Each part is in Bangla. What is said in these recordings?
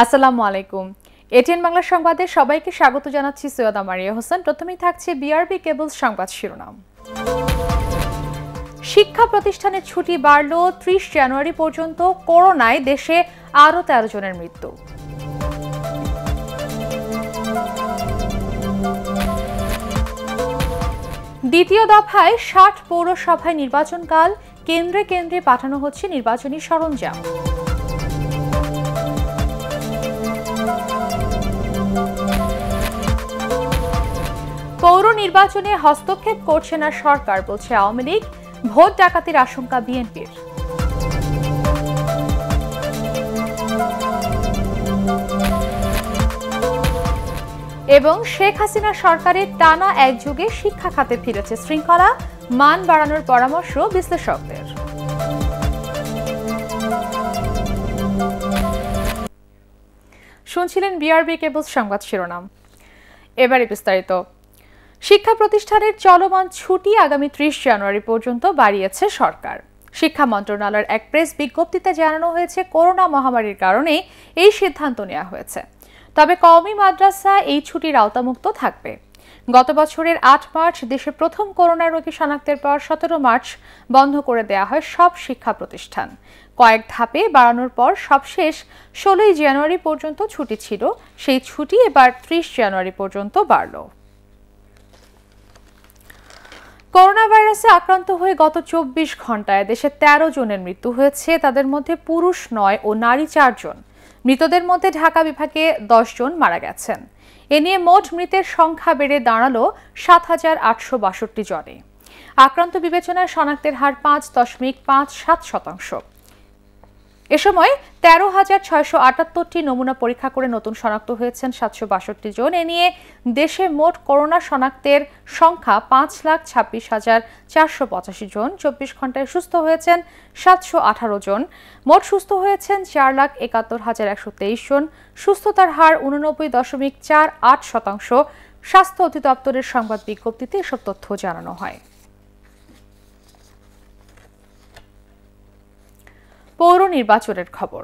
আসসালামু আলাইকুম। এটিএন বাংলা সংবাদে সবাইকে স্বাগত জানাচ্ছি সৈয়দা মারিয়া হোসেন। প্রথমেই থাকছে বিআরবি কেবলস সংবাদ শিরোনাম। শিক্ষা প্রতিষ্ঠানের ছুটি বাড়ল ৩০ জানুয়ারি পর্যন্ত। করোনায় দেশে আরও ১৩ জনের মৃত্যু। দ্বিতীয় দফায় ৬০ পৌরসভায় নির্বাচনকাল, কেন্দ্রে কেন্দ্রে পাঠানো হচ্ছে নির্বাচনী সরঞ্জাম। পৌর নির্বাচনে হস্তক্ষেপ করছে না সরকার, বলছে আওয়ামী লীগ। ভোট ডাকাতির আশঙ্কা বিএনপির। এবং শেখ হাসিনা সরকারের টানা এক যুগে শিক্ষা খাতে ফিরেছে শৃঙ্খলা, মান বাড়ানোর পরামর্শ বিশ্লেষকদের। শুনছিলেন বিআরবি কেবলস সংবাদ শিরোনাম। এবারে বিস্তারিত। শিক্ষা প্রতিষ্ঠানের চলমান ছুটি আগামী ৩০ জানুয়ারি পর্যন্ত বাড়িয়েছে সরকার। শিক্ষা মন্ত্রণালয়ের এক প্রেস বিজ্ঞপ্তিতে জানানো হয়েছে, করোনা মহামারীর কারণে এই সিদ্ধান্ত নেওয়া হয়েছে। তবে কওমি মাদ্রাসা এই ছুটির আওতামুক্ত থাকবে। গত বছরের ৮ মার্চ দেশে প্রথম করোনা রোগী শনাক্তের পর ১৭ মার্চ বন্ধ করে দেওয়া হয় সব শিক্ষা প্রতিষ্ঠান। কয়েক ধাপে বাড়ানোর পর সবশেষ ১৬ জানুয়ারি পর্যন্ত ছুটি ছিল। সেই ছুটি এবার ৩০ জানুয়ারি পর্যন্ত বাড়ল। করোনা ভাইরাসে আক্রান্ত হয়ে গত ২৪ ঘন্টায় দেশে ১৩ জনের মৃত্যু হয়েছে। তাদের মধ্যে পুরুষ ৯ ও নারী ৪ জন। মৃতদের মধ্যে ঢাকা বিভাগে ১০ জন মারা গেছেন। এ নিয়ে মোট মৃতের সংখ্যা বেড়ে দাঁড়ালো ৭,৮৬২ জনে। আক্রান্ত বিবেচনায় শনাক্তের হার ৫.৫৭%। এ সময় ১৩,৬৭৮টি নমুনা পরীক্ষা করে নতুন শনাক্ত হয়েছেন ৭৬২ জন। এ নিয়ে দেশে মোট করোনা শনাক্তের সংখ্যা ৫,২৬,৪৮৫ জন। ২৪ ঘন্টায় সুস্থ হয়েছেন ৭১৮ জন। মোট সুস্থ হয়েছেন ৪,৭১,১২৩ জন। সুস্থতার হার ৮৯.৪৮%। স্বাস্থ্য অধিদপ্তরের সংবাদ বিজ্ঞপ্তিতে এসব তথ্য জানানো হয়। পৌর নির্বাচনের খবর।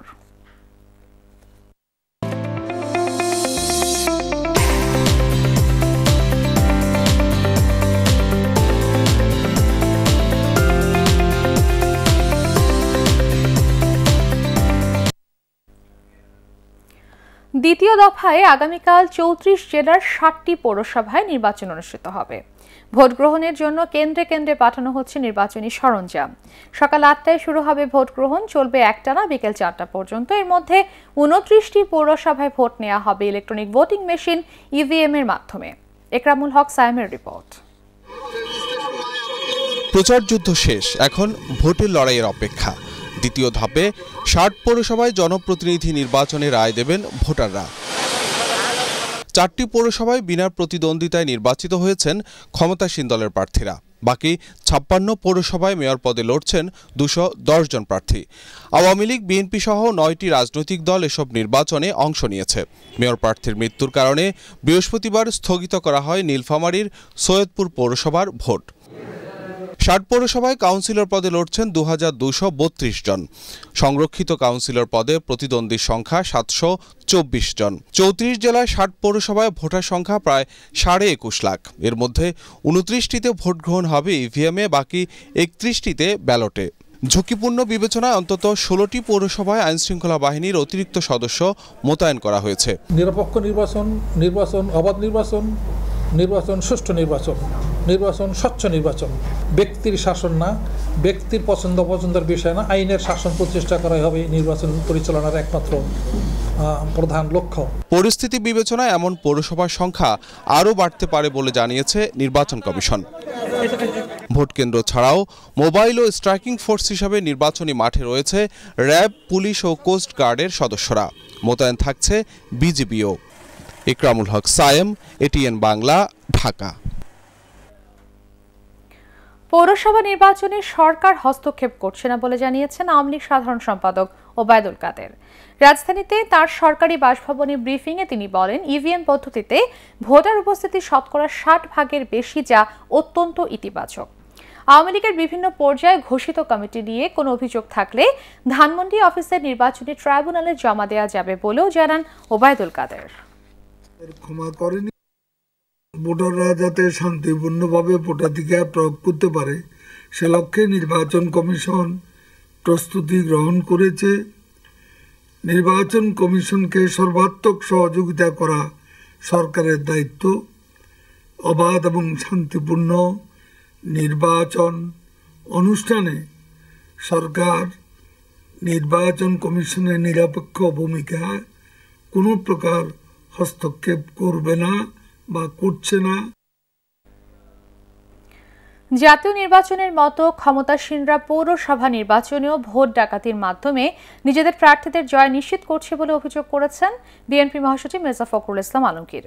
দ্বিতীয় দফায় আগামীকাল ৩৪ জেলার ৬০টি পৌরসভায় নির্বাচন অনুষ্ঠিত হবে। ভোট গ্রহণের জন্য কেন্দ্রে কেন্দ্রে পাঠানো হচ্ছে নির্বাচনী সরঞ্জাম। সকাল ৮টায় শুরু হবে ভোট গ্রহণ, চলবে একটানা বিকেল ৪টা পর্যন্ত। এর মধ্যে ২৯টি পৌরসভায় ভোট নেওয়া হবে ইলেকট্রনিক ভোটিং মেশিন ইভিএম এর মাধ্যমে। একরামুল হক সায়েমের রিপোর্ট। প্রচার যুদ্ধ শেষ, এখন ভোটের লড়াইয়ের অপেক্ষা। দ্বিতীয় ধাপে ৬০ পৌরসভায় জনপ্রতিনিধি নির্বাচনে রায় দেবেন ভোটাররা। ৪টি পৌরসভায় বিনা প্রতিদ্বন্দ্বিতায় নির্বাচিত হয়েছেন ক্ষমতাসীন দলের প্রার্থীরা। বাকি ৫৬ পৌরসভায় মেয়র পদে লড়ছেন ২১০ জন প্রার্থী। আওয়ামী লীগ, বিএনপি সহ ৯টি রাজনৈতিক দল এসব নির্বাচনে অংশ নিয়েছে। মেয়র প্রার্থীর মৃত্যুর কারণে বৃহস্পতিবার স্থগিত করা হয় নীলফামারীর সৈয়দপুর পৌরসভার ভোট। ৬০ পৌরসভায় কাউন্সিলর পদে লড়ছেন ২,২৩২ জন। সংরক্ষিত কাউন্সিলর পদে প্রতিদ্বন্দ্বীর সংখ্যা ৭২৪ জন। ৩৪ জেলায় ৬০ পৌরসভায় ভোটার সংখ্যা প্রায় ২১.৫ লাখ। এর মধ্যে ২৯টিতে ভোট গ্রহণ হবে ইভিএমে, বাকি 31টিতে ব্যালটে। ঝুঁকিপূর্ণ বিবেচনায় অন্তত ১৬টি পৌরসভায় আইনশৃঙ্খলা বাহিনীর অতিরিক্ত সদস্য মোতায়েন করা হয়েছে। নিরপেক্ষ নির্বাচন, অবাধ নির্বাচন, সুষ্ঠু নির্বাচন, স্বচ্ছ নির্বাচন। ব্যক্তির শাসন না, ব্যক্তির পছন্দের বিষয় না, আইনের শাসন প্রতিষ্ঠা করাই হবে নির্বাচন পরিচালনার একমাত্র প্রধান লক্ষ্য। পরিস্থিতি বিবেচনায় এমন পৌরসভার সংখ্যা আরও বাড়তে পারে বলে জানিয়েছে নির্বাচন কমিশন। ভোটকেন্দ্র ছাড়াও মোবাইল ও স্ট্রাইকিং ফোর্স হিসাবে নির্বাচনী মাঠে রয়েছে র্যাব, পুলিশ ও কোস্ট গার্ডের সদস্যরা। মোতায়েন থাকছে বিজিবিও। একরামুল হক সায়েম, এটিএন বাংলা, ঢাকা। পৌরসভা নির্বাচনে সরকার হস্তক্ষেপ করছে না বলে জানিয়েছেন আওয়ামী লীগ সাধারণ সম্পাদক ওবায়দুল কাদের। রাজধানীতে তার সরকারি বাসভবনে ব্রিফিংয়ে তিনি বলেন, ইভিএম পদ্ধতিতে ভোটার উপস্থিতি শতকরা ৬০ ভাগের বেশি, যা অত্যন্ত ইতিবাচক। আওয়ামী লীগের বিভিন্ন পর্যায়ে ঘোষিত কমিটি নিয়ে কোনো অভিযোগ থাকলে ধানমন্ডি অফিসের নির্বাচনী ট্রাইব্যুনালে জমা দেওয়া যাবে বলেও জানান ওবায়দুল কাদের। ক্ষমা করেনি, ভোটাররা যাতে শান্তিপূর্ণভাবে ভোটাধিকার প্রয়োগ করতে পারে সে লক্ষ্যে নির্বাচন কমিশন প্রস্তুতি গ্রহণ করেছে। নির্বাচন কমিশনকে সর্বাত্মক সহযোগিতা করা সরকারের দায়িত্ব। অবাধ এবং শান্তিপূর্ণ নির্বাচন অনুষ্ঠানে সরকার নির্বাচন কমিশনের নিরপেক্ষ ভূমিকায় কোনো প্রকার হস্তক্ষেপ করবে না বা করছে না। জাতীয় নির্বাচনের মতো ক্ষমতাসীনরা পৌরসভা নির্বাচনেও ভোট ডাকাতির মাধ্যমে নিজেদের প্রার্থীদের জয় নিশ্চিত করছে বলে অভিযোগ করেছেন বিএনপি মহাসচিব মির্জা ফখরুল ইসলাম আলমগীর।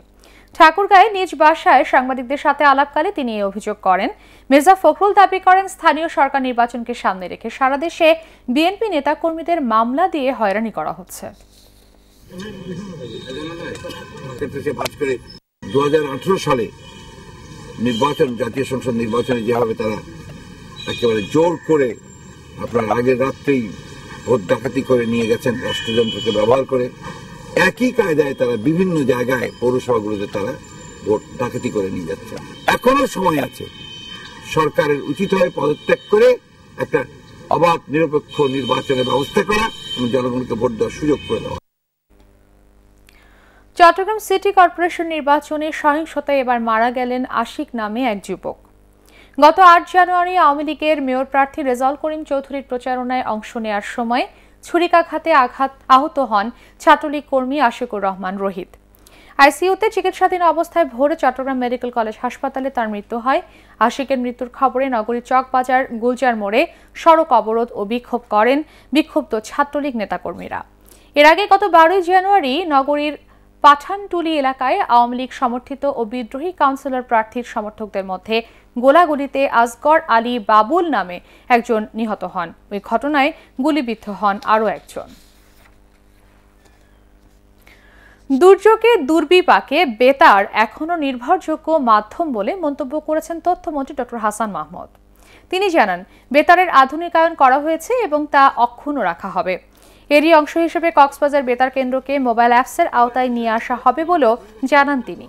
ঠাকুরগাঁয়ে নিজ বাসায় সাংবাদিকদের সাথে আলাপকালে তিনি এই অভিযোগ করেন। মির্জা ফখরুল দাবি করেন, স্থানীয় সরকার নির্বাচনকে সামনে রেখে সারা দেশে বিএনপি নেতাকর্মীদের মামলা দিয়ে হয়রানি করা হচ্ছে। 2018 সালে নির্বাচন, জাতীয় সংসদ নির্বাচনে যেভাবে তারা একেবারে জোর করে আপনার আগের রাত্রেই ভোট ডাকাতি করে নিয়ে গেছেন, রাষ্ট্রযন্ত্রকে ব্যবহার করে, একই কায়দায় তারা বিভিন্ন জায়গায় পৌরসভাগুলোতে তারা ভোট ডাকাতি করে নিয়ে যাচ্ছে। এখনো সময় আছে, সরকারের উচিত হয় পদত্যাগ করে একটা অবাধ নিরপেক্ষ নির্বাচনের ব্যবস্থা করা এবং জনগণকে ভোট দেওয়ার সুযোগ করে দেওয়া। চট্টগ্রাম সিটি কর্পোরেশন নির্বাচনে সহিংসতায় এবার মারা গেলেন আশিক নামে এক যুবক। গত 8 জানুয়ারি আওয়ামী লীগের মেয়র প্রার্থী রেজাউল করিম চৌধুরীর প্রচারণায় অংশ নেওয়ার সময় ছুরিকাঘাতে আহত হন ছাত্রলীগ কর্মী আশিকুর রহমান রোহিত। আইসিইউতে চিকিৎসাধীন অবস্থায় ভোরে চট্টগ্রাম মেডিকেল কলেজ হাসপাতালে তার মৃত্যু হয়। আশিকের মৃত্যুর খবরে নগরীর চকবাজার গুলজার মোড়ে সড়ক অবরোধ ও বিক্ষোভ করেন বিক্ষুব্ধ ছাত্রলীগ নেতাকর্মীরা। এর আগে গত 12 জানুয়ারি নগরীর পাঠানটুলি এলাকায় আওয়ামী লীগ সমর্থিত ও বিদ্রোহী কাউন্সিলর প্রার্থীর সমর্থকদের মধ্যে গোলাগুলিতে আসগর আলী বাবুল নামে একজন নিহত হন। ওই ঘটনায় গুলিবিদ্ধ হন আরও একজন। দুর্যোগে দুর্বিপাকে বেতার এখনও নির্ভরযোগ্য মাধ্যম বলে মন্তব্য করেছেন তথ্যমন্ত্রী ডক্টর হাসান মাহমুদ। তিনি জানান, বেতারের আধুনিকায়ন করা হয়েছে এবং তা অক্ষুণ্ণ রাখা হবে। এরই অংশ হিসেবে কক্সবাজার বেতার কেন্দ্রকে মোবাইল অ্যাপসের আওতায় নিয়ে আসা হবে বলেও জানান তিনি।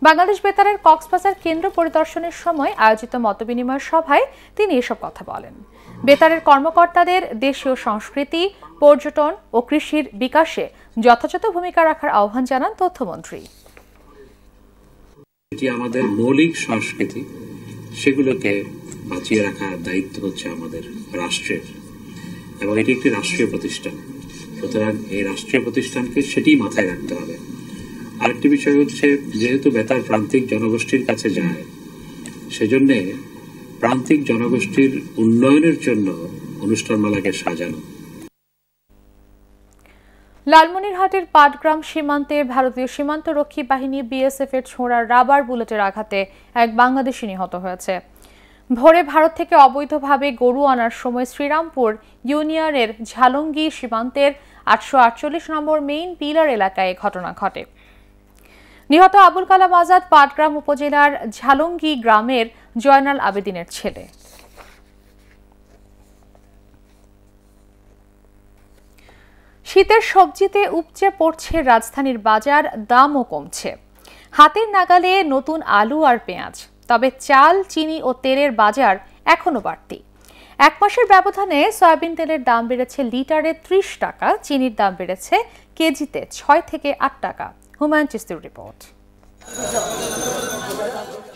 বাংলাদেশ বেতারের কক্সবাজার কেন্দ্র পরিদর্শনের সময় আয়োজিত মতবিনিময় সভায় তিনি এসব কথা বলেন। বেতারের কর্মকর্তাদের দেশীয় সংস্কৃতি, পর্যটন ও কৃষির বিকাশে যথাযথ ভূমিকা রাখার আহ্বান জানান তথ্যমন্ত্রী। এটি আমাদের মৌলিক সংস্কৃতি, সেগুলোকে বাঁচিয়ে রাখার দায়িত্ব হচ্ছে আমাদের রাষ্ট্রের, এবং এটি একটি রাষ্ট্রীয় প্রতিষ্ঠান। সুতরাং এই রাষ্ট্রীয় প্রতিষ্ঠানকে সেটি মাথায় রাখতে হবে। আরেকটি বিষয় হচ্ছে, যেহেতু বেতার প্রান্তিক জনগোষ্ঠীর কাছে যায়, সেজন্য প্রান্তিক জনগোষ্ঠীর উন্নয়নের জন্য অনুষ্ঠানমালাকে সাজানো। লালমনিরহাটের পাটগ্রাম সীমান্তে ভারতীয় সীমান্তরক্ষী বাহিনী বিএসএফ এর ছোড়া রাবার বুলেটের আঘাতে এক বাংলাদেশি নিহত হয়েছে। ভোরে ভারত থেকে অবৈধভাবে গরু আনার সময় শ্রীরামপুর ইউনিয়নের ঝালঙ্গি সীমান্তের 848 নম্বর মেইন পিলার এলাকায় ঘটনা ঘটে। নিহত আবুল কালাম আজাদ পাটগ্রাম উপজেলার ঝালঙ্গি গ্রামের জয়নাল আবেদিনের ছেলে। শীতের সবজিতে উপচে পড়ছে রাজধানীর বাজার, দামও কমছে। হাতের নাগালে নতুন আলু আর পেঁয়াজ। তবে চাল, চিনি ও তেলের বাজার এখনো বাড়তি। 1 মাসের ব্যবধানে সয়াবিন তেলের দাম বেড়েছে লিটারে 30 টাকা, চিনির দাম বেড়েছে কেজিতে 6 থেকে 8 টাকা। হুমায়ুন চিস্তির রিপোর্ট।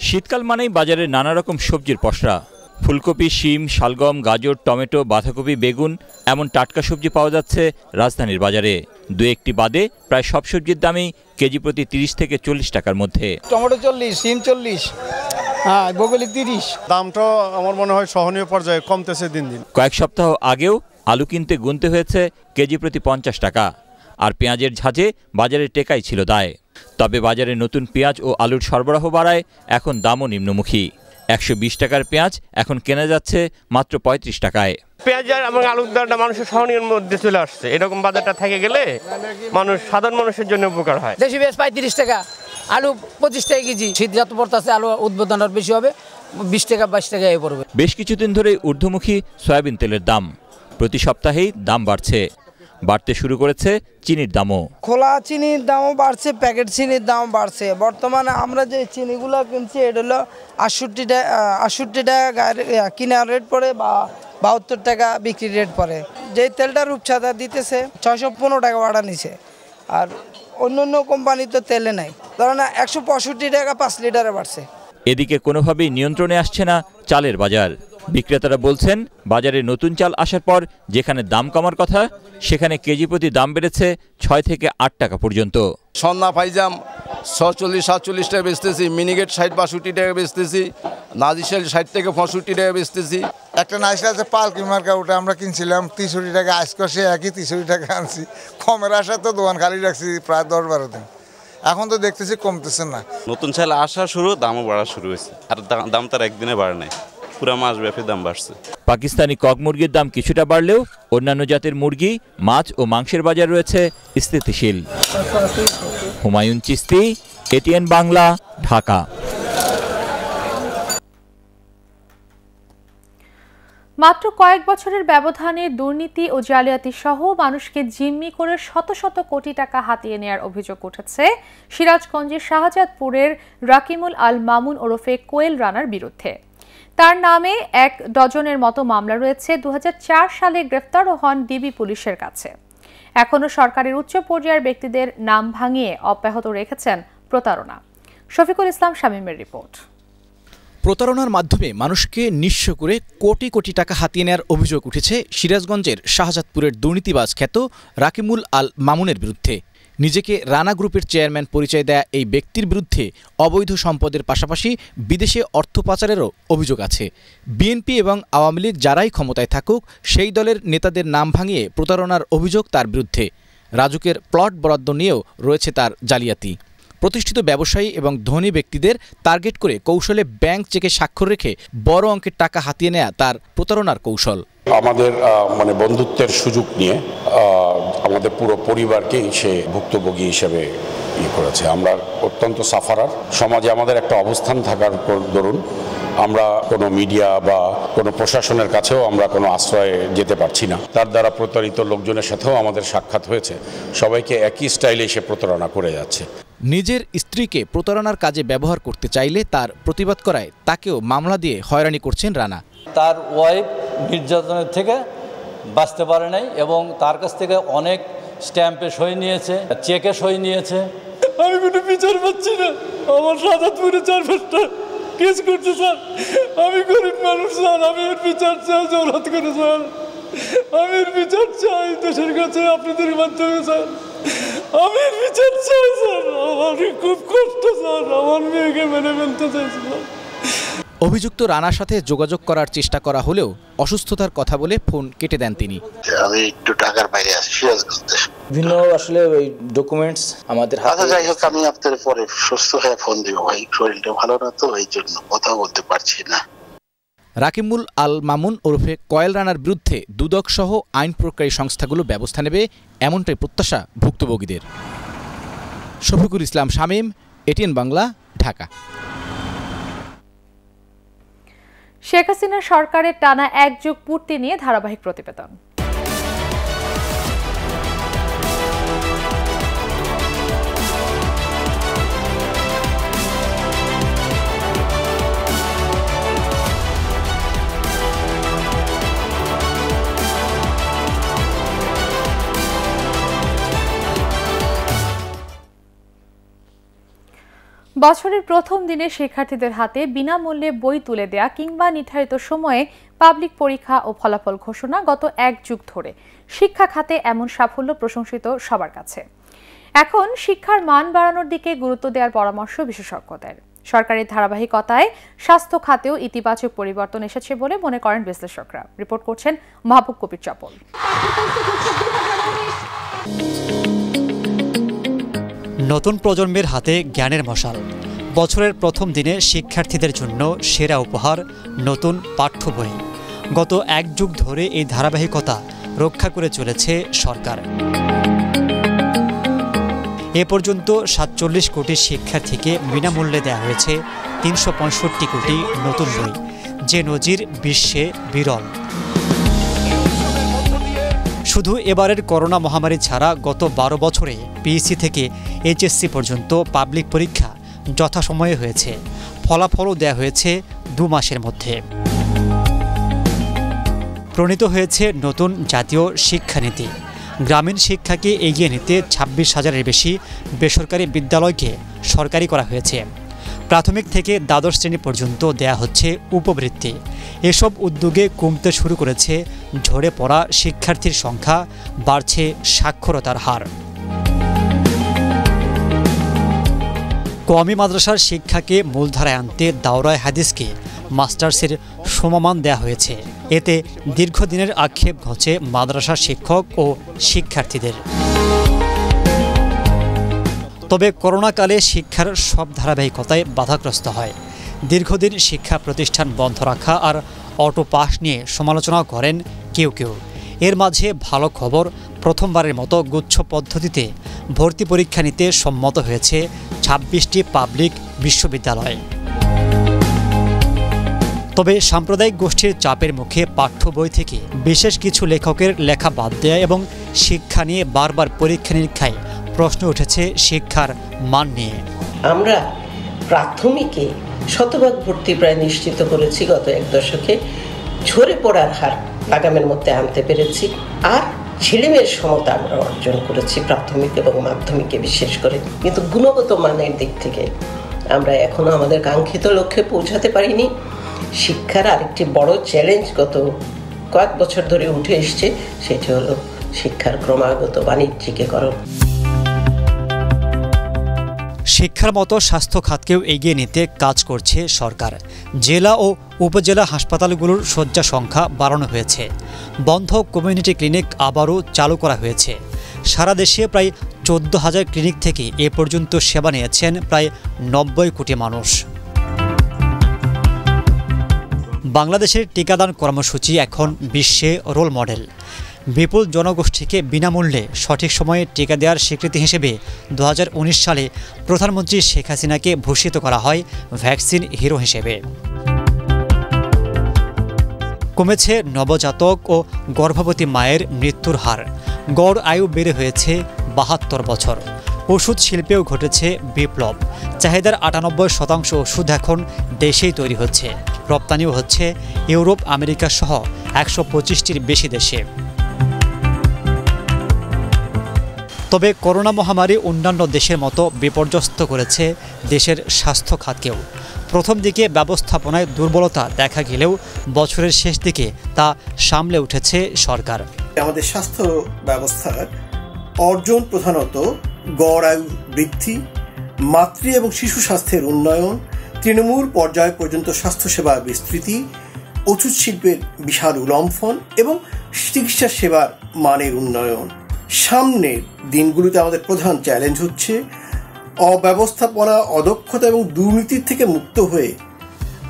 শীতকাল মানেই বাজারে নানা রকম সবজির পসরা। ফুলকপি, শিম, শালগম, গাজর, টমেটো, বাঁধাকপি, বেগুন এমন টাটকা সবজি পাওয়া যাচ্ছে রাজধানীর বাজারে। 2-1টি বাদে প্রায় সব সবজির দামই কেজি প্রতি 30 থেকে 40 টাকার মধ্যে। টমেটো 40, শিম 40, বগলি 30। দামটা আমার মনে হয় সহনীয় পর্যায়ে কমতেছে দিন দিন। কয়েক সপ্তাহ আগেও আলু কিনতে গুনতে হয়েছে কেজি প্রতি 50 টাকা। আর পেঁয়াজের ঝাঁঝে বাজারে টেকাই ছিল দায়। তবে বাজারে নতুন পেঁয়াজ ও আলুর সরবরাহ বাড়ায় এখন দামও নিম্নমুখী। 120 টাকার পেঁয়াজ এখন কেনা যাচ্ছে মাত্র 35 টাকায়। পেঁয়াজ এবং আলুর দামটা মানুষের সহনীয় মধ্যে চলে আসছে। এরকম বাজারটা থেকে গেলে সাধারণ মানুষের জন্য উপকার হয়। দেশি পেঁয়াজ 35 টাকা, আলু 25 টাকা কেজি। শীত যত পড়তেছে আলু উৎপাদন বেশি হবে, 20 টাকা 22 টাকা এ পড়বে। বেশ কিছুদিন ধরে ঊর্ধ্বমুখী সয়াবিন তেলের দাম, প্রতি সপ্তাহেই দাম বাড়ছে। বাড়তে শুরু করেছে চিনির দামও। খোলা চিনির দামও বাড়ছে, প্যাকেট চিনির দাম বাড়ছে। বর্তমানে আমরা যে চিনিগুলো কিনছি এটা হলো 68 টাকা কিনার রেট পড়ে বা 72 টাকা বিক্রি রেট পড়ে। যে তেলটা রূপসাদা দিতেছে 615 টাকা ভাড়া নিছে, আর অন্য কোম্পানি তো তেলে নাই, ধরেন 165 টাকা 5 লিটারে বাড়ছে। এদিকে কোনোভাবেই নিয়ন্ত্রণে আসছে না চালের বাজার। বিক্রেতারা বলছেন, বাজারে নতুন চাল আসার পর যেখানে দাম কমার কথা সেখানে কেজি প্রতি দাম বেড়েছে 6 থেকে 8 টাকা পর্যন্ত। সন্না ফাইজাম 46-47 টাকা বেচতেছি, মিনিগেট 60-62 টাকা বেচতেছি, নাজিশাল 60 থেকে 65 টাকা বেচতেছি। একটা নাইসা আছে পালকি মার্কা, ওটা আমরা কিনছিলাম 63 টাকা, আজকে সে একই 63 টাকা আনছি। কমের আশা তো দোকান খালি রাখছি প্রায় 10-12 দিন, এখন তো দেখতেছি কমতেছে না। নতুন চাল আসা শুরু, দামও বাড়া শুরু হয়েছে, আর দাম তার একদিনে বাড়ে নাই, পুরো মাস ব্যাপী দাম বাড়ছে। পাকিস্তানি কক মুরগির দাম কিছুটা বাড়লেও অন্যান্য জাতের মুরগি, মাছ ও মাংসের বাজার রয়েছে স্থিতিশীল। হুমায়ুন চিস্তি, এটিএন বাংলা, ঢাকা। মাত্র কয়েক বছরের ব্যবধানে দুর্নীতি ও জালিয়াতি সহ মানুষকে জিম্মি করে শত শত কোটি টাকা হাতিয়ে নেয়ার অভিযোগ উঠেছে সিরাজগঞ্জের শাহজাদপুরের রাকিমুল আল মামুন ওরফে কোয়েল রানার বিরুদ্ধে। তার নামে 1 ডজনের মতো মামলা রয়েছে। 2004 সালে গ্রেফতারও হন ডিবি পুলিশের কাছে। এখনও সরকারের উচ্চ পর্যায়ের ব্যক্তিদের নাম ভাঙিয়ে অব্যাহত রেখেছেন প্রতারণা। শফিকুল ইসলাম শামীমের রিপোর্ট। প্রতারণার মাধ্যমে মানুষকে নিঃস্ব করে কোটি কোটি টাকা হাতিয়ে নেওয়ার অভিযোগ উঠেছে সিরাজগঞ্জের শাহজাদপুরের দুর্নীতিবাজ খ্যাত রাকিমুল আল মামুনের বিরুদ্ধে। নিজেকে রানা গ্রুপের চেয়ারম্যান পরিচয় দেয়া এই ব্যক্তির বিরুদ্ধে অবৈধ সম্পদের পাশাপাশি বিদেশে অর্থ পাচারেরও অভিযোগ আছে। বিএনপি এবং আওয়ামী লীগ যারাই ক্ষমতায় থাকুক, সেই দলের নেতাদের নাম ভাঙিয়ে প্রতারণার অভিযোগ তার বিরুদ্ধে। রাজুকের প্লট বরাদ্দ নিয়েও রয়েছে তার জালিয়াতি। প্রতিষ্ঠিত ব্যবসায়ী এবং ধনী ব্যক্তিদের টার্গেট করে কৌশলে ব্যাংক চেকে স্বাক্ষর রেখে বড় অঙ্কের টাকা হাতিয়ে নেয়া তার প্রতারণার কৌশল। আমাদের বন্ধুত্বের সুযোগ নিয়ে আমাদের পুরো পরিবারকেই সে ভুক্তভোগী হিসেবে করেছে। আমরা অত্যন্ত সাফারার সমাজে আমাদের একটা অবস্থান থাকার দরুন আমরা কোনো মিডিয়া বা কোনো প্রশাসনের কাছেও আমরা কোনো আশ্রয়ে যেতে পারছি না। তার দ্বারা প্রতারিত লোকজনের সাথেও আমাদের সাক্ষাৎ হয়েছে। সবাইকে একই স্টাইলে সে প্রতারণা করে যাচ্ছে। নিজের স্ত্রীকে প্রতারণার কাজে ব্যবহার করতে চাইলে তার প্রতিবাদ করায় তাকেও মামলা দিয়ে হয়রানি করছেন রানা। তার ওয়াইফ নির্যাতনের থেকে বাঁচতে পারে নাই এবং তার কাছ থেকে অনেক স্ট্যাম্পে সই নিয়েছে, চেকে সই নিয়েছে। আমি কোনো বিচার পাচ্ছি না। আমার শাহজাদপুরে 4-5টা কেস করছে স্যার। আমি গরিব মানুষ স্যার, আমি এর বিচার চাই, জোরাত করে স্যার। আমি এর বিচার চাই দেশের কাছে, আপনাদের মাধ্যমে স্যার। আমি এর বিচার চাই স্যার। আমার খুব কষ্ট স্যার, আমার মেয়েকে মেনে ফেলতে চাই স্যার। অভিযুক্ত রানার সাথে যোগাযোগ করার চেষ্টা করা হলেও অসুস্থতার কথা বলে ফোন কেটে দেন তিনি। আমি একটু ঢাকার বাইরে আছি, সিরাজগঞ্জে। বিভিন্ন আসলে ওই ডকুমেন্টস আমাদের হাতে। যাই হোক, আমি আপনাদের পরে সুস্থ হয়ে ফোন দিব ভাই, শরীরটা ভালো না তো, এই জন্য কথা বলতে পারছি না। রাকিমুল আল মামুন ওরফে কোয়েল রানার বিরুদ্ধে দুদক সহ আইন প্রয়োগকারী সংস্থাগুলো ব্যবস্থা নেবে, এমনটাই প্রত্যাশা ভুক্তভোগীদের। শফিকুল ইসলাম শামীম, এটিএন বাংলা, ঢাকা। শেখ হাসিনা সরকারের টানা 1 যুগ পূর্তি নিয়ে ধারাবাহিক প্রতিবেদন। বছরের প্রথম দিনে শিক্ষার্থীদের হাতে বিনামূল্যে বই তুলে দেয়া কিংবা নির্ধারিত সময়ে পাবলিক পরীক্ষা ও ফলাফল ঘোষণা গত 1 যুগ ধরে শিক্ষা খাতে এমন সাফল্য প্রশংসিত সবার কাছে। এখন শিক্ষার মান বাড়ানোর দিকে গুরুত্ব দেওয়ার পরামর্শ বিশেষজ্ঞদের। সরকারের ধারাবাহিকতায় স্বাস্থ্য খাতেও ইতিবাচক পরিবর্তন এসেছে বলে মনে করেন বিশ্লেষকরা। রিপোর্ট করছেন মাহবুব কবির চপল। নতুন প্রজন্মের হাতে জ্ঞানের মশাল। বছরের প্রথম দিনে শিক্ষার্থীদের জন্য সেরা উপহার নতুন পাঠ্য বই। গত 1 যুগ ধরে এই ধারাবাহিকতা রক্ষা করে চলেছে সরকার। এ পর্যন্ত 47 কোটি শিক্ষার্থীকে বিনামূল্যে দেওয়া হয়েছে 365 কোটি নতুন বই, যে নজির বিশ্বে বিরল। শুধু এবারের করোনা মহামারী ছাড়া গত 12 বছরে পিএসসি থেকে এইচএসসি পর্যন্ত পাবলিক পরীক্ষা যথাসময়ে হয়েছে, ফলাফলও দেয়া হয়েছে 2 মাসের মধ্যে। প্রণীত হয়েছে নতুন জাতীয় শিক্ষানীতি। গ্রামীণ শিক্ষাকে এগিয়ে নিতে 26,000-এর বেশি বেসরকারি বিদ্যালয়কে সরকারি করা হয়েছে। প্রাথমিক থেকে দ্বাদশ শ্রেণী পর্যন্ত দেয়া হচ্ছে উপবৃত্তি। এসব উদ্যোগে কমতে শুরু করেছে ঝরে পড়া শিক্ষার্থীর সংখ্যা, বাড়ছে সাক্ষরতার হার। কওমি মাদ্রাসার শিক্ষাকে মূলধারায় আনতে দাওরায়ে হাদিসকে মাস্টার্সের সমমান দেয়া হয়েছে। এতে দীর্ঘদিনের আক্ষেপ ঘোচে মাদ্রাসা শিক্ষক ও শিক্ষার্থীদের। তবে করোনাকালে শিক্ষার সব ধারাবাহিকতায় বাধাগ্রস্ত হয়। দীর্ঘদিন শিক্ষা প্রতিষ্ঠান বন্ধ রাখা আর অটো পাস নিয়ে সমালোচনা করেন কেউ কেউ। এর মাঝে ভালো খবর, প্রথমবারের মতো গুচ্ছ পদ্ধতিতে ভর্তি পরীক্ষা নিতে সম্মত হয়েছে 26টি পাবলিক বিশ্ববিদ্যালয়। তবে সাম্প্রদায়িক গোষ্ঠীর চাপের মুখে পাঠ্য বই থেকে বিশেষ কিছু লেখকের লেখা বাদ দেয়া এবং শিক্ষা নিয়ে বারবার পরীক্ষা নিরীক্ষায় প্রশ্ন উঠেছে শিক্ষার মান নিয়ে। আমরা প্রাথমিকে শতভাগ ভর্তি প্রায় নিশ্চিত করেছি গত 1 দশকে। ঝরে পড়ার হার আগামের মধ্যে আনতে পেরেছি, আর ছেলেমেয়ের সমতা আমরা অর্জন করেছি প্রাথমিক এবং মাধ্যমিকে বিশেষ করে। কিন্তু গুণগত মানের দিক থেকে আমরা এখনো আমাদের কাঙ্ক্ষিত লক্ষ্যে পৌঁছাতে পারিনি। শিক্ষার আরেকটি বড় চ্যালেঞ্জ গত কয়েক বছর ধরে উঠে এসছে, সেটি হলো শিক্ষার ক্রমাগত বাণিজ্যিকীকরণ। শিক্ষার মতো স্বাস্থ্য খাতকেও এগিয়ে নিতে কাজ করছে সরকার। জেলা ও উপজেলা হাসপাতালগুলোর শয্যা সংখ্যা বাড়ানো হয়েছে। বন্ধ কমিউনিটি ক্লিনিক আবারও চালু করা হয়েছে। সারা দেশে প্রায় 14,000 ক্লিনিক থেকে এ পর্যন্ত সেবা নিয়েছেন প্রায় 90 কোটি মানুষ। বাংলাদেশের টিকাদান কর্মসূচি এখন বিশ্বে রোল মডেল। বিপুল জনগোষ্ঠীকে বিনামূল্যে সঠিক সময়ে টিকা দেওয়ার স্বীকৃতি হিসেবে 2019 সালে প্রধানমন্ত্রী শেখ হাসিনাকে ভূষিত করা হয় ভ্যাকসিন হিরো হিসেবে। কমেছে নবজাতক ও গর্ভবতী মায়ের মৃত্যুর হার। গড় আয়ু বেড়ে হয়েছে 72 বছর। ওষুধ শিল্পেও ঘটেছে বিপ্লব। চাহিদার 98% ওষুধ এখন দেশেই তৈরি হচ্ছে। রপ্তানিও হচ্ছে ইউরোপ, আমেরিকা সহ 125টির বেশি দেশে। তবে করোনা মহামারী অন্যান্য দেশের মতো বিপর্যস্ত করেছে দেশের স্বাস্থ্য খাতকেও। প্রথম দিকে ব্যবস্থাপনায় দুর্বলতা দেখা গেলেও বছরের শেষ দিকে তা সামলে উঠেছে সরকার। আমাদের স্বাস্থ্য ব্যবস্থার অর্জন প্রধানত গড় আয়ু বৃদ্ধি, মাতৃ এবং শিশু স্বাস্থ্যের উন্নয়ন, তৃণমূল পর্যায় পর্যন্ত স্বাস্থ্যসেবা বিস্তৃতি, ওষুধ শিল্পের বিশাল উল্লম্ফন এবং চিকিৎসা সেবার মানের উন্নয়ন। সামনের দিনগুলোতে আমাদের প্রধান চ্যালেঞ্জ হচ্ছে অব্যবস্থাপনা, অদক্ষতা এবং দুর্নীতির থেকে মুক্ত হয়ে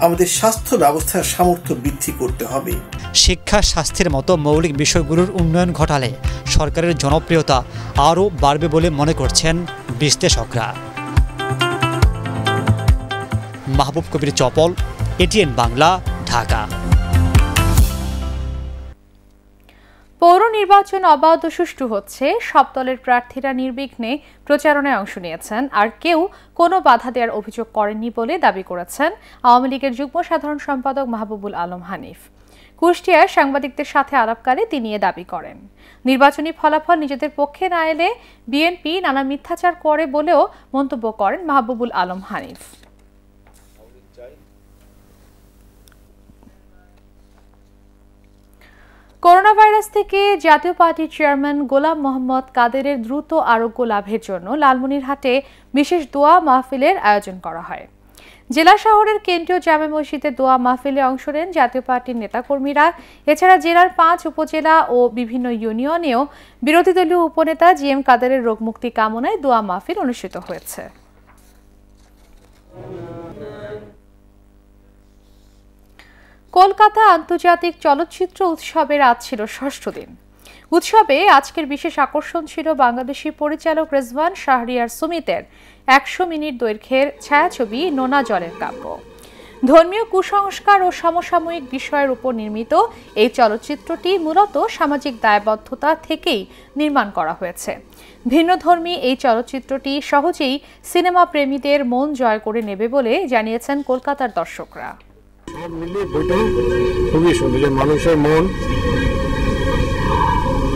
আমাদের স্বাস্থ্য ব্যবস্থার সামর্থ্য বৃদ্ধি করতে হবে। শিক্ষা, স্বাস্থ্যের মতো মৌলিক বিষয়গুলোর উন্নয়ন ঘটালে সরকারের জনপ্রিয়তা আরও বাড়বে বলে মনে করছেন বিশ্লেষকরা। মাহবুব কবির চপল, এটিএন বাংলা, ঢাকা। পৌর নির্বাচন অবাধ ও সুষ্ঠু হচ্ছে। সব দলের প্রার্থীরা নির্বিঘ্নে প্রচারণায় অংশ নিয়েছেন, আর কেউ কোনো বাধা দেওয়ার অভিযোগ করেননি বলে দাবি করেছেন আওয়ামী লীগের যুগ্ম সাধারণ সম্পাদক মাহবুবুল আলম হানিফ। কুষ্টিয়ায় সাংবাদিকদের সাথে আলাপকালে তিনি এ দাবি করেন। নির্বাচনী ফলাফল নিজেদের পক্ষে না এলে বিএনপি নানা মিথ্যাচার করে বলেও মন্তব্য করেন মাহবুবুল আলম হানিফ। করোনা ভাইরাস থেকে জাতীয় পার্টির চেয়ারম্যান গোলাম মোহাম্মদ কাদেরের দ্রুত আরোগ্য লাভের জন্য লালমনিরহাটে বিশেষ দোয়া মাহফিলের আয়োজন করা হয়। জেলা শহরের কেন্দ্রীয় জামে মসজিদে দোয়া মাহফিলে অংশ নেন জাতীয় পার্টির নেতাকর্মীরা। এছাড়া জেলার 5 উপজেলা ও বিভিন্ন ইউনিয়নেও বিরোধী দলীয় উপনেতা জিএম কাদেরের রোগমুক্তি কামনায় দোয়া মাহফিল অনুষ্ঠিত হয়েছে। কলকাতা আন্তর্জাতিক চলচ্চিত্র উৎসবের আজ ছিল 6ষ্ঠ দিন। উৎসবে আজকের বিশেষ আকর্ষণ ছিল বাংলাদেশি পরিচালক রেজওয়ান শাহরিয়ার সুমিতের 100 মিনিট দৈর্ঘ্যের ছায়াছবি নোনা জলের কাব্য। ধর্মীয় কুসংস্কার ও সমসাময়িক বিষয়ের উপর নির্মিত এই চলচ্চিত্রটি মূলত সামাজিক দায়বদ্ধতা থেকেই নির্মাণ করা হয়েছে। ভিন্নধর্মী এই চলচ্চিত্রটি সহজেই সিনেমা প্রেমীদের মন জয় করে নেবে বলে জানিয়েছেন কলকাতার দর্শকরা। খুবই সুন্দর, মানুষের মন,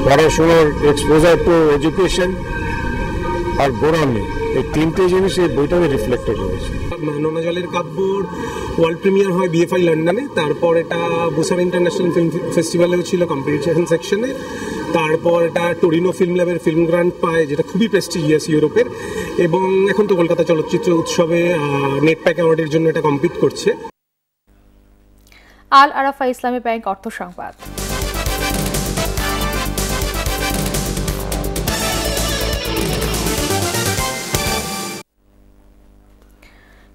পড়াশোনার এক্সপোজার টু এডুকেশন আর গোড়ামি, এই তিনটে জিনিস এই বইটাকে রিফ্লেক্টেড হয়েছে। নোনা জলের কাব্যর ওয়ার্ল্ড প্রিমিয়ার হয় BFI লন্ডনে, তারপর এটা বুসান ইন্টারন্যাশনাল ফিল্ম ফেস্টিভ্যালেও ছিল কম্পিটিশন সেকশনে, তারপর এটা টরিনো ফিল্ম ল্যাবের ফিল্ম গ্রান্ট পায় যেটা খুবই প্রেস্টিজিয়াস ইউরোপের, এবং এখন তো কলকাতা চলচ্চিত্র উৎসবে নেটপ্যাক অ্যাওয়ার্ডের জন্য এটা কম্পিট করছে। আল আরাফা ইসলামী ব্যাংক অর্থ সংবাদ।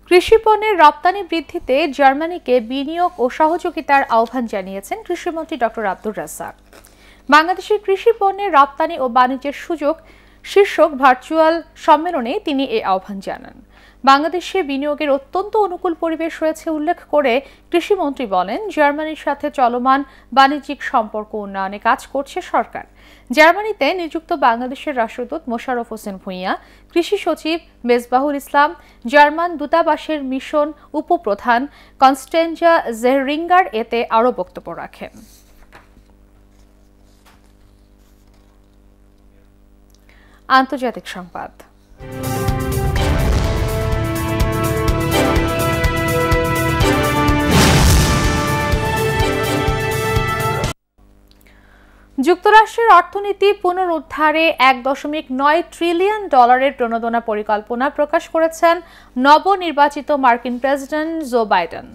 কৃষি পণ্যের রপ্তানি বৃদ্ধিতে জার্মানিকে বিনিয়োগ ও সহযোগিতার আহ্বান জানিয়েছেন কৃষিমন্ত্রী ডক্টর আব্দুর রাজ্জাক। বাংলাদেশের কৃষি পণ্যের রপ্তানি ও বাণিজ্যের সুযোগ শীর্ষক ভার্চুয়াল সম্মেলনে তিনি এই আহ্বান জানান। বাংলাদেশে বিনিয়োগের অত্যন্ত অনুকূল পরিবেশ রয়েছে উল্লেখ করে কৃষিমন্ত্রী বলেন, জার্মানির সাথে চলমান বাণিজ্যিক সম্পর্ক উন্নয়নে কাজ করছে সরকার। জার্মানিতে নিযুক্ত বাংলাদেশের রাষ্ট্রদূত মোশাররফ হোসেন ভূঁইয়া, কৃষি সচিব মেজবাহুল ইসলাম, জার্মান দূতাবাসের মিশন উপপ্রধান কনস্টেঞ্জা জেহরিঙ্গার এতে আরও বক্তব্য রাখেন। আন্তর্জাতিক সংবাদ। যুক্তরাষ্ট্রের অর্থনীতি পুনরুদ্ধারে $1.9 ট্রিলিয়ন প্রণোদনা পরিকল্পনা প্রকাশ করেছেন নবনির্বাচিত মার্কিন প্রেসিডেন্ট জো বাইডেন।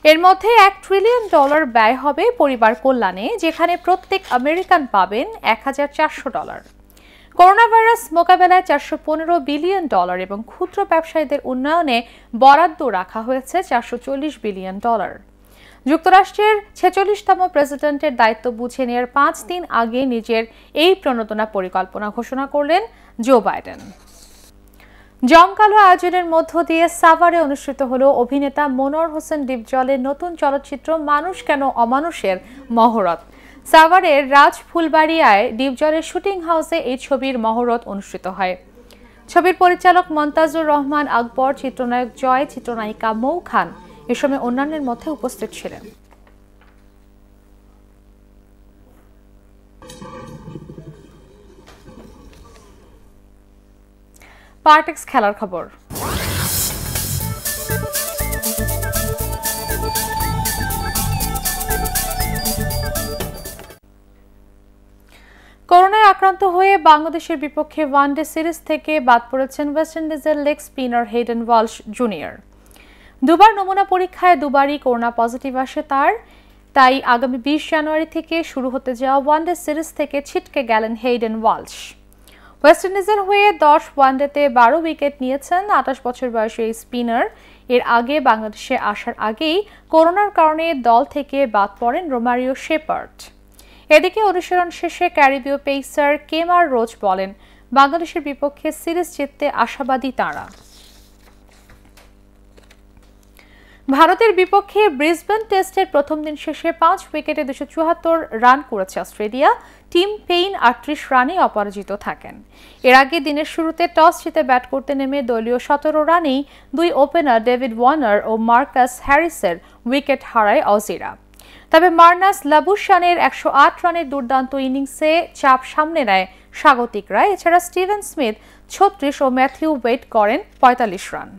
এর মধ্যে $1 ট্রিলিয়ন ব্যয় হবে পরিবার কল্যাণে, যেখানে প্রত্যেক আমেরিকান পাবেন $1,400। করোনা ভাইরাস মোকাবেলায় $415 বিলিয়ন এবং ক্ষুদ্র ব্যবসায়ীদের উন্নয়নে বরাদ্দ রাখা হয়েছে $440 বিলিয়ন। যুক্তরাষ্ট্রের 46তম প্রেসিডেন্টের দায়িত্ব বুঝে নেওয়ার 5 দিন আগে নিজের এই প্রণোদনা পরিকল্পনা ঘোষণা করলেন জো বাইডেন। জমকালো আয়োজনের মধ্য দিয়ে সাভারে অনুষ্ঠিত হলো অভিনেতা মনোয়ার হোসেন ডিপজলের নতুন চলচ্চিত্র মানুষ কেন অমানুষের মহরত। সাভারের রাজ ফুলবাড়িয়ায় ডিপজলের শুটিং হাউসে এই ছবির মহরত অনুষ্ঠিত হয়। ছবির পরিচালক মন্তাজুর রহমান আকবর, চিত্রনায়ক জয়, চিত্রনায়িকা মৌ খান এ সময় অন্যান্যের মধ্যে উপস্থিত ছিলেন। পার্টেক্স খেলার খবর। করোনায় আক্রান্ত হয়ে বাংলাদেশের বিপক্ষে ওয়ানডে সিরিজ থেকে বাদ পড়েছেন ওয়েস্ট ইন্ডিজের leg spinner Hayden Walsh junior. দুবার নমুনা পরীক্ষায় দুবারই করোনা পজিটিভ আসে তার, তাই আগামী 20 জানুয়ারি থেকে শুরু হতে যাওয়া ওয়ানডে সিরিজ থেকে ছিটকে গেলেন হেডেন ওয়ালশ। ওয়েস্ট ইন্ডিজের হয়ে 10 ওয়ানডেতে 12 উইকেট নিয়েছেন 28 বছর বয়সী এই স্পিনার। এর আগে বাংলাদেশে আসার আগেই করোনার কারণে দল থেকে বাদ পড়েন রোমারিও শেপার্ড। এদিকে অনুশীলন শেষে ক্যারিবীয় পেসার কেমার রোজ বলেন, বাংলাদেশের বিপক্ষে সিরিজ জিততে আশাবাদী তাঁরা। ভারতের বিপক্ষে ব্রিসবেন টেস্টের প্রথম দিন শেষে 5 উইকেটে 274 রান করেছে অস্ট্রেলিয়া। টিম পেইন 38 রানে অপরাজিত থাকেন। এর আগে দিনের শুরুতে টস জিতে ব্যাট করতে নেমে দলীয় 17 রানেই 2 ওপেনার ডেভিড ওয়ার্নার ও মার্কাস হ্যারিসের উইকেট হারায় অজিরা। তবে মার্নাস লাবুশানের 108 রানের দুর্দান্ত ইনিংসে চাপ সামনে নেয় স্বাগতিকরা। এছাড়া স্টিভেন স্মিথ 36 ও ম্যাথিউ ওয়েট করেন 45 রান।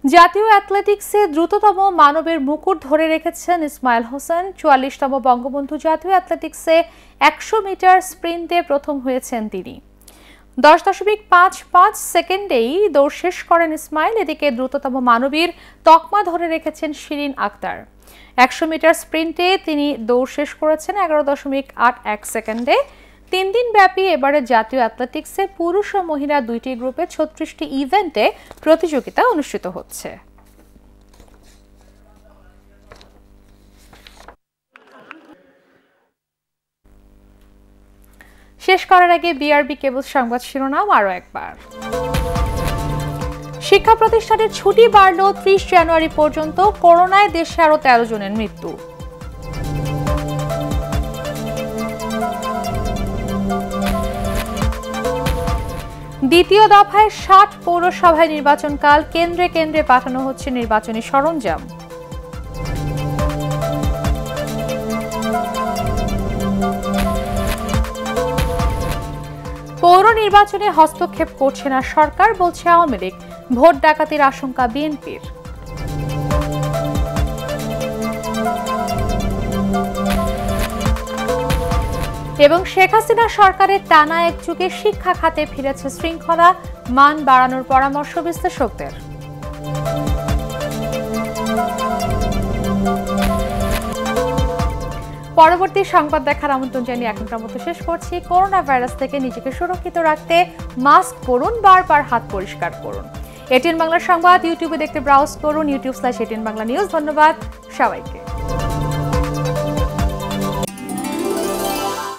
জাতীয় অ্যাথলেটিক্সে দ্রুততম মানবের মুকুট ধরে রেখেছেন ইসমাইল হোসেন। 44তম বঙ্গবন্ধু জাতীয় অ্যাথলেটিক্সে 100 মিটার স্প্রিন্টে প্রথম হয়েছেন তিনি। 10.55 সেকেন্ডেই দৌড় শেষ করেন ইসমাইল। এদিকে দ্রুততম মানবীর তকমা ধরে রেখেছেন শিরিন আক্তার। 100 মিটার স্প্রিন্টে তিনি দৌড় শেষ করেছেন 11.81 সেকেন্ডে। 3 দিন ব্যাপী এবারে জাতীয় অ্যাথলেটিক্সে পুরুষ ও মহিলা দুইটি গ্রুপে 36টি ইভেন্টে প্রতিযোগিতা অনুষ্ঠিত হচ্ছে। শেষ করার আগে বিআরবি কেবল সংবাদ শিরোনাম আরও একবার। শিক্ষা প্রতিষ্ঠানের ছুটি বাড়ল 30 জানুয়ারি পর্যন্ত, করোনায় দেশে আরো 13 জনের মৃত্যু। দ্বিতীয় দফায় 60 পৌরসভায় নির্বাচনকাল, কেন্দ্রে কেন্দ্রে পাঠানো হচ্ছে নির্বাচনী সরঞ্জাম। পৌর নির্বাচনে হস্তক্ষেপ করছে না সরকার, বলছে আওয়ামী লীগ। ভোট ডাকাতির আশঙ্কা বিএনপির। এবং শেখ হাসিনা সরকারের টানা এক যুগে শিক্ষা খাতে ফিরেছে শৃঙ্খলা, মান বাড়ানোর পরামর্শ বিশ্লেষকদের। পরবর্তী সংবাদ দেখার আমন্ত্রণ জানিয়ে এখনকার মতো শেষ করছি। করোনা ভাইরাস থেকে নিজেকে সুরক্ষিত রাখতে মাস্ক পরুন, বারবার হাত পরিষ্কার করুন। এটিএন বাংলা সংবাদ ইউটিউবে দেখতে ব্রাউজ করুন, youtube/ATN বাংলা নিউজ। ধন্যবাদ সবাইকে।